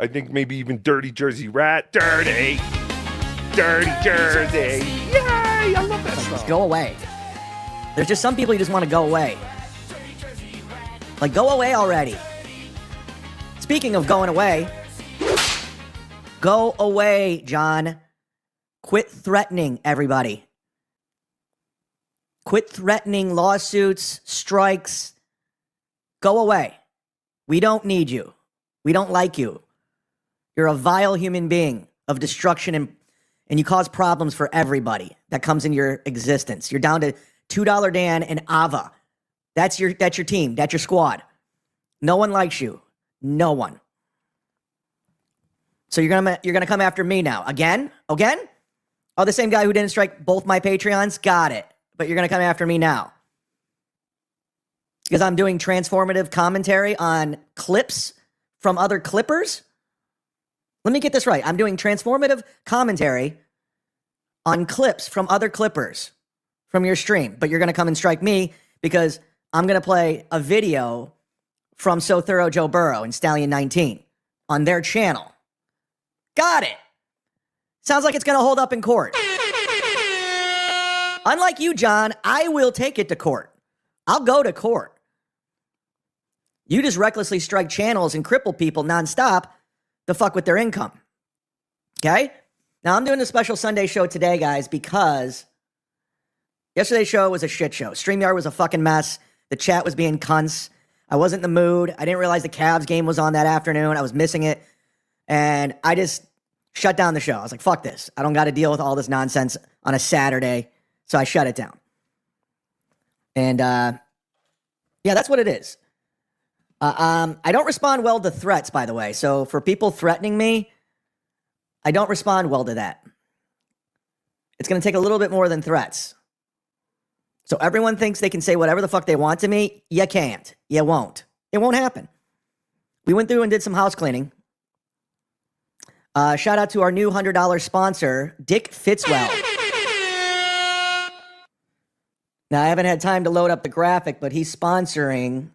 I think maybe even Dirty Jersey Rat. Dirty Jersey. Yay! I love that song. Just go away. There's just some people you just want to go away. Like, go away already. Speaking of going away, go away, John. Quit threatening everybody. Quit threatening lawsuits, strikes. Go away. We don't need you. We don't like you. You're a vile human being of destruction, and you cause problems for everybody that comes in your existence. You're down to $2 Dan and Ava. That's your team. That's your squad. No one likes you. No one. So you're gonna come after me now. Again? Oh, the same guy who didn't strike both my Patreons? Got it. But you're gonna come after me now. Because I'm doing transformative commentary on clips from other clippers? Let me get this right. I'm doing transformative commentary on clips from other clippers from your stream. But you're gonna come and strike me because I'm gonna play a video from So Thorough Joe Burrow and Stallion 19 on their channel. Got it. Sounds like it's going to hold up in court. Unlike you, John, I will take it to court. I'll go to court. You just recklessly strike channels and cripple people nonstop to fuck with their income. Okay? Now, I'm doing a special Sunday show today, guys, because yesterday's show was a shit show. StreamYard was a fucking mess. The chat was being cunts. I wasn't in the mood. I didn't realize the Cavs game was on that afternoon. I was missing it. And I just shut down the show. I was like, fuck this. I don't got to deal with all this nonsense on a Saturday. So I shut it down. And, yeah, that's what it is. I don't respond well to threats, by the way. So for people threatening me, I don't respond well to that. It's going to take a little bit more than threats. So everyone thinks they can say whatever the fuck they want to me. You can't. You won't. It won't happen. We went through and did some house cleaning. Shout out to our new $100 sponsor, Dick Fitzwell. Now, I haven't had time to load up the graphic, but he's sponsoring,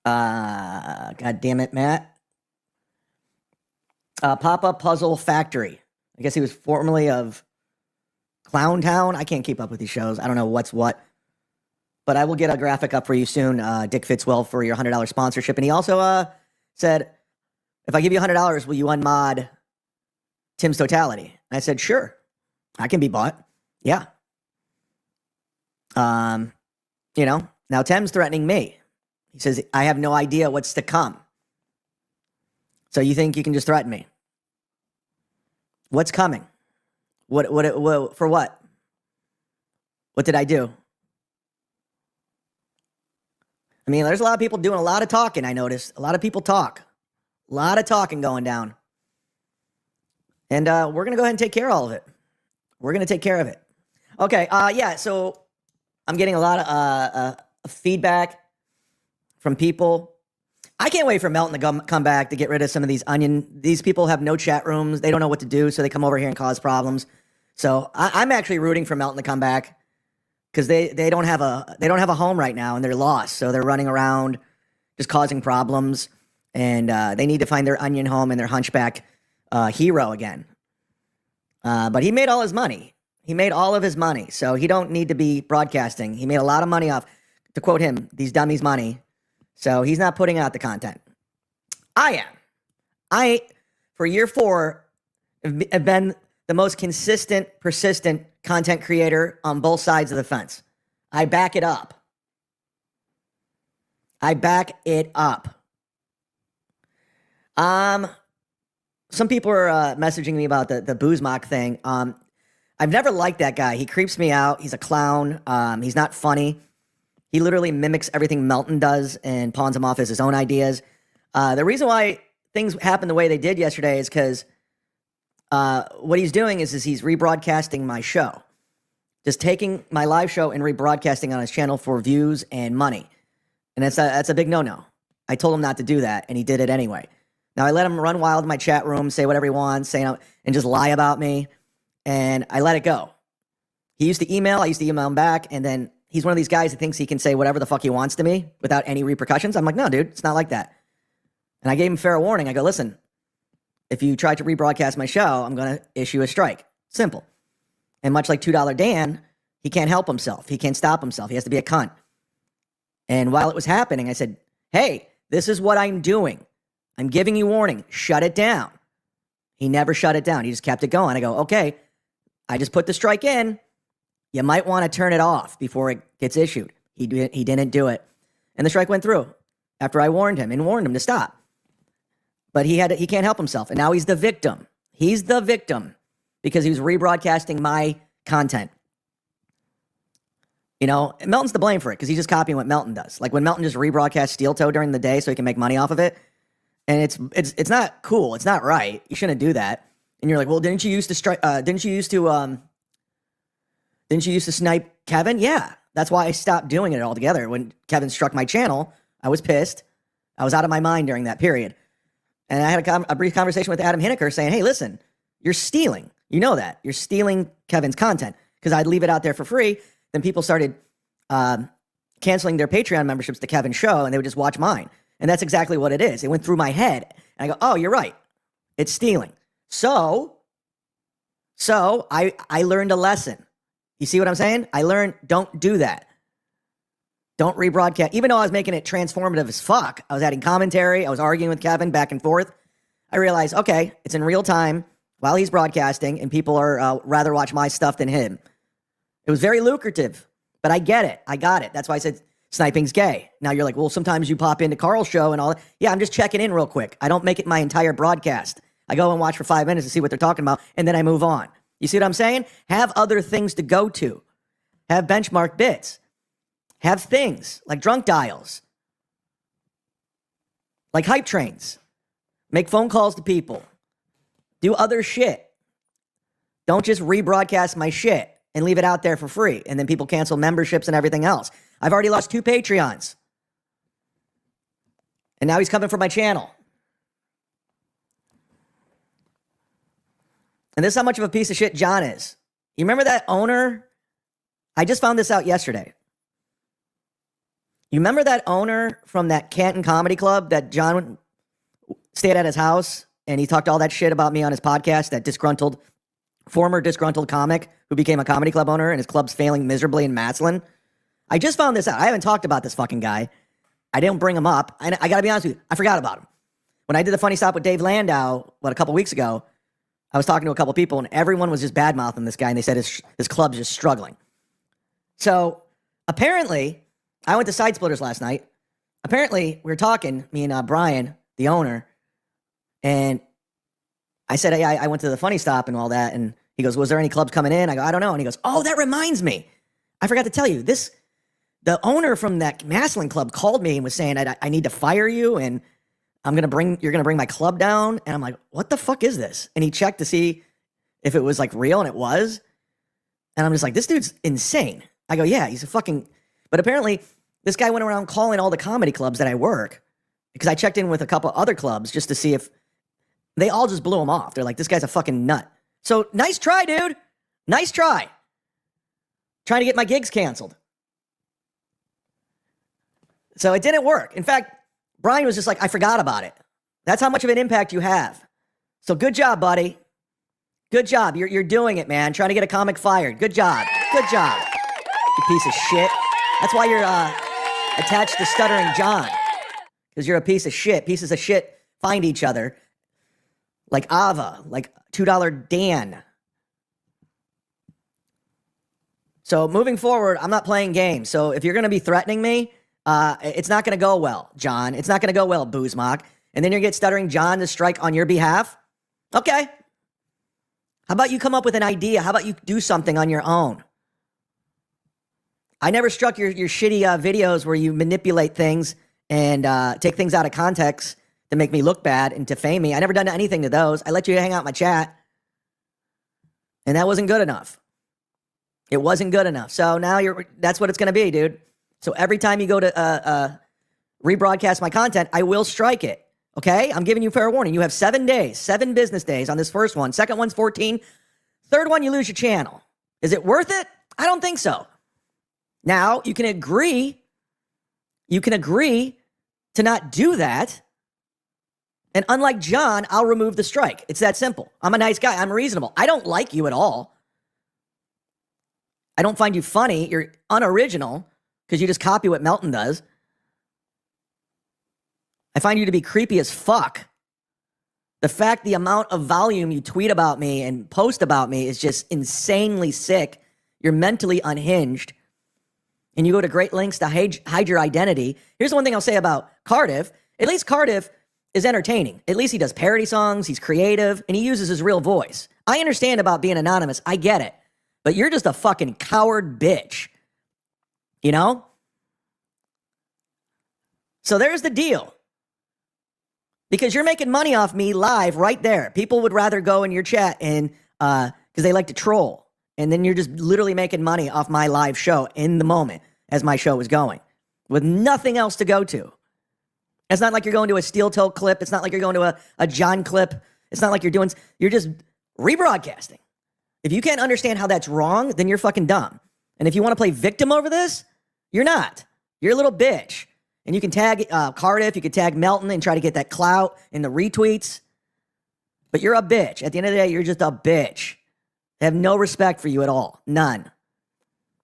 God damn it, Matt. Pop-Up Puzzle Factory. I guess he was formerly of Clown Town. I can't keep up with these shows. I don't know what's what. But I will get a graphic up for you soon, Dick Fitzwell, for your $100 sponsorship. And he also said, if I give you $100, will you unmod Tim's Totality? And I said, sure. I can be bought. Yeah. You know, now Tim's threatening me. He says, I have no idea what's to come. So you think you can just threaten me? What's coming? What for what? What did I do? I mean, there's a lot of people doing a lot of talking, I noticed. A lot of people talk. A lot of talking going down. And we're going to go ahead and take care of all of it. We're going to take care of it. Okay, yeah, so I'm getting a lot of feedback from people. I can't wait for Melton to come back to get rid of some of these These people have no chat rooms. They don't know what to do, so they come over here and cause problems. So I'm actually rooting for Melton to come back because they don't have a home right now and they're lost. So they're running around just causing problems. And they need to find their onion home and their hunchback hero again. But he made all his money. He made all of his money. So he don't need to be broadcasting. He made a lot of money off, to quote him, these dummies' money. So he's not putting out the content. I am. For year 4, have been the most consistent, persistent content creator on both sides of the fence. I back it up. Some people are messaging me about the BoozeMock thing. I've never liked that guy. He creeps me out. He's a clown. He's not funny. He literally mimics everything Melton does and pawns him off as his own ideas. The reason why things happened the way they did yesterday is because what he's doing is he's rebroadcasting my show. Just taking my live show and rebroadcasting on his channel for views and money. And that's a big no-no. I told him not to do that, and he did it anyway. Now, I let him run wild in my chat room, say whatever he wants, and just lie about me, and I let it go. He used to email, I used to email him back, and then he's one of these guys that thinks he can say whatever the fuck he wants to me without any repercussions. I'm like, no, dude, it's not like that. And I gave him fair warning. I go, listen, if you try to rebroadcast my show, I'm going to issue a strike. Simple. And much like $2 Dan, he can't help himself. He can't stop himself. He has to be a cunt. And while it was happening, I said, hey, this is what I'm doing. I'm giving you warning. Shut it down. He never shut it down. He just kept it going. I go, okay, I just put the strike in. You might want to turn it off before it gets issued. He didn't do it. And the strike went through after I warned him to stop. But he can't help himself. And now he's the victim. He's the victim because he was rebroadcasting my content. You know, Melton's to blame for it because he's just copying what Melton does. Like when Melton just rebroadcasts Steel Toe during the day so he can make money off of it. And it's not cool. It's not right. You shouldn't do that. And you're like, well, didn't you used to snipe Kevin? Yeah. That's why I stopped doing it altogether. When Kevin struck my channel, I was pissed. I was out of my mind during that period. And I had a brief conversation with Adam Hineker saying, hey, listen, you're stealing. You know that. You're stealing Kevin's content. Because I'd leave it out there for free. Then people started canceling their Patreon memberships to Kevin's show, and they would just watch mine. And that's exactly what it is. It went through my head. And I go, oh, you're right. It's stealing. So I learned a lesson. You see what I'm saying? I learned, don't do that. Don't rebroadcast. Even though I was making it transformative as fuck, I was adding commentary, I was arguing with Kevin back and forth. I realized, okay, it's in real time while he's broadcasting, and people are rather watch my stuff than him. It was very lucrative, but I get it. I got it. That's why I said sniping's gay. Now you're like, well, sometimes you pop into Carl's show and all that. Yeah, I'm just checking in real quick. I don't make it my entire broadcast. I go and watch for 5 minutes to see what they're talking about, and then I move on. You see what I'm saying? Have other things to go to. Have benchmark bits. Have things like drunk dials. Like hype trains. Make phone calls to people. Do other shit. Don't just rebroadcast my shit and leave it out there for free. And then people cancel memberships and everything else. I've already lost 2 Patreons. And now he's coming for my channel. And this is how much of a piece of shit John is. You remember that owner? I just found this out yesterday. You remember that owner from that Canton Comedy Club that John stayed at his house and he talked all that shit about me on his podcast, that former disgruntled comic who became a comedy club owner and his club's failing miserably in Massillon? I just found this out. I haven't talked about this fucking guy. I didn't bring him up. I got to be honest with you. I forgot about him. When I did the funny stop with Dave Landau, a couple weeks ago, I was talking to a couple people and everyone was just bad-mouthing this guy and they said his club's just struggling. So apparently, I went to Side Splitters last night. Apparently, we were talking, me and Brian, the owner, and I said, hey, I went to the funny stop and all that, and he goes, was there any clubs coming in? I go, I don't know. And he goes, oh, that reminds me. I forgot to tell you, the owner from that Massillon club called me and was saying, I need to fire you, and you're gonna bring my club down. And I'm like, what the fuck is this? And he checked to see if it was like real, and it was. And I'm just like, this dude's insane. I go, yeah, he's a fucking... But apparently, this guy went around calling all the comedy clubs that I work, because I checked in with a couple other clubs just to see if... They all just blew him off. They're like, this guy's a fucking nut. So, nice try, dude. Nice try. Trying to get my gigs canceled. So, it didn't work. In fact, Brian was just like, I forgot about it. That's how much of an impact you have. So, good job, buddy. Good job. You're doing it, man. Trying to get a comic fired. Good job. Good job. You piece of shit. That's why you're attached to Stuttering John. Because you're a piece of shit. Pieces of shit find each other. Like Ava. Like $2 Dan. So moving forward, I'm not playing games. So if you're going to be threatening me, it's not going to go well, John. It's not going to go well, BoozeMock. And then you get Stuttering John to strike on your behalf. Okay. How about you come up with an idea? How about you do something on your own? I never struck your shitty videos where you manipulate things and take things out of context to make me look bad and defame me. I never done anything to those. I let you hang out in my chat. And that wasn't good enough. It wasn't good enough. So now that's what it's going to be, dude. So every time you go to rebroadcast my content, I will strike it. Okay? I'm giving you fair warning. You have 7 days, 7 business days on this first one. Second one's 14. Third one, you lose your channel. Is it worth it? I don't think so. Now, you can agree to not do that, And unlike John, I'll remove the strike. It's that simple. I'm a nice guy. I'm reasonable. I don't like you at all. I don't find you funny. You're unoriginal because you just copy what Melton does. I find you to be creepy as fuck. The amount of volume you tweet about me and post about me is just insanely sick. You're mentally unhinged. And you go to great lengths to hide your identity. Here's the one thing I'll say about Cardiff. At least Cardiff is entertaining. At least he does parody songs. He's creative. And he uses his real voice. I understand about being anonymous. I get it. But you're just a fucking coward bitch. You know? So there's the deal. Because you're making money off me live right there. People would rather go in your chat and because they like to troll. And then you're just literally making money off my live show in the moment as my show is going. With nothing else to go to. It's not like you're going to a steel toe clip. It's not like you're going to a John clip. It's not like you're just rebroadcasting. If you can't understand how that's wrong, then you're fucking dumb. And if you want to play victim over this, you're not. You're a little bitch. And you can tag Cardiff, you can tag Melton and try to get that clout in the retweets. But you're a bitch. At the end of the day, you're just a bitch. I have no respect for you at all. None.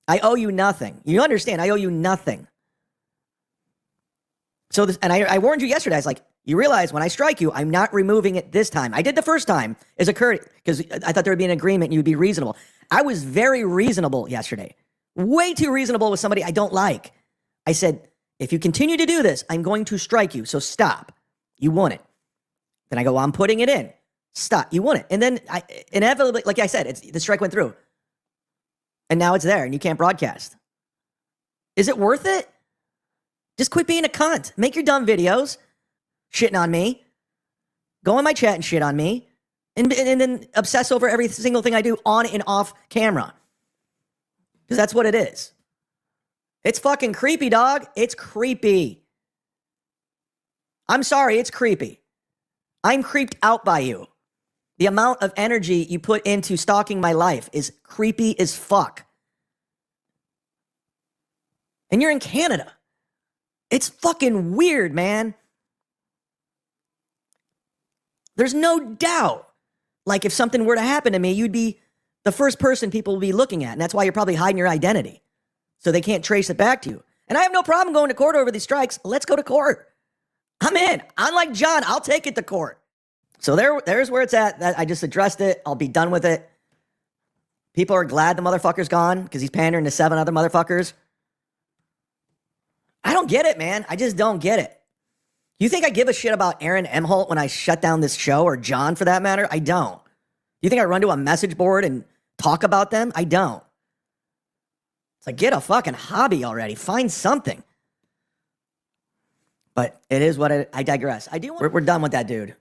I owe you nothing. You understand? I owe you nothing. So this, and I warned you yesterday. I was like, you realize when I strike you, I'm not removing it this time. I did the first time as a courtesy because I thought there would be an agreement and you'd be reasonable. I was very reasonable yesterday. Way too reasonable with somebody I don't like. I said, if you continue to do this, I'm going to strike you. So stop. You want it. Then I go, well, I'm putting it in. Stop. You want it. And then inevitably, like I said, the strike went through. And now it's there and you can't broadcast. Is it worth it? Just quit being a cunt. Make your dumb videos shitting on me. Go in my chat and shit on me. And then obsess over every single thing I do on and off camera. Because that's what it is. It's fucking creepy, dog. It's creepy. I'm sorry, it's creepy. I'm creeped out by you. The amount of energy you put into stalking my life is creepy as fuck. And you're in Canada. It's fucking weird, man. There's no doubt. Like if something were to happen to me, you'd be the first person people will be looking at. And that's why you're probably hiding your identity. So they can't trace it back to you. And I have no problem going to court over these strikes. Let's go to court. I'm in. Unlike John, I'll take it to court. So there's where it's at. I just addressed it. I'll be done with it. People are glad the motherfucker's gone because he's pandering to 7 other motherfuckers. I don't get it, man. I just don't get it. You think I give a shit about Aaron Emholt when I shut down this show, or John for that matter? I don't. You think I run to a message board and talk about them? I don't. It's like, get a fucking hobby already. Find something. But it is what I digress. We're done with that dude.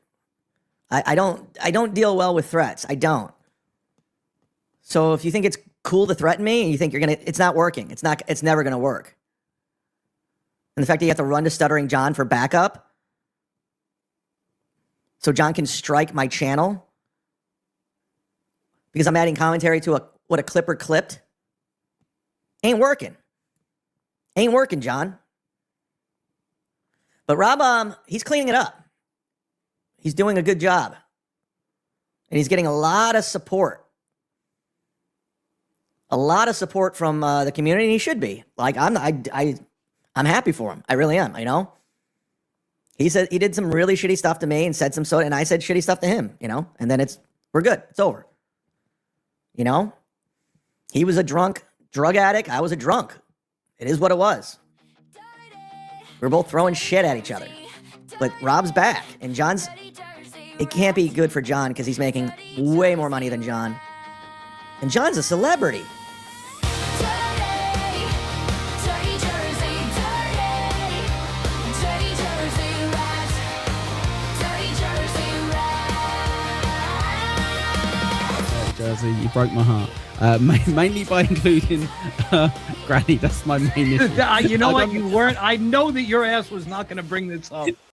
I don't deal well with threats. I don't. So if you think it's cool to threaten me and you think it's not working. It's never gonna work. And the fact that you have to run to Stuttering John for backup so John can strike my channel because I'm adding commentary to what a clipper clipped. Ain't working. Ain't working, John. But Rob, he's cleaning it up. He's doing a good job. And he's getting a lot of support. A lot of support from the community, and he should be. Like, I'm happy for him. I really am, you know? He said he did some really shitty stuff to me and said some and I said shitty stuff to him, you know? And then we're good. It's over. You know? He was a drug addict. I was a drunk. It is what it was. We're both throwing shit at each other. But Rob's back, and John's... It can't be good for John because he's making way more money than John. And John's a celebrity. Jersey, you broke my heart. Mainly by including Granny. That's my main issue. You know what? You weren't. I know that your ass was not going to bring this up.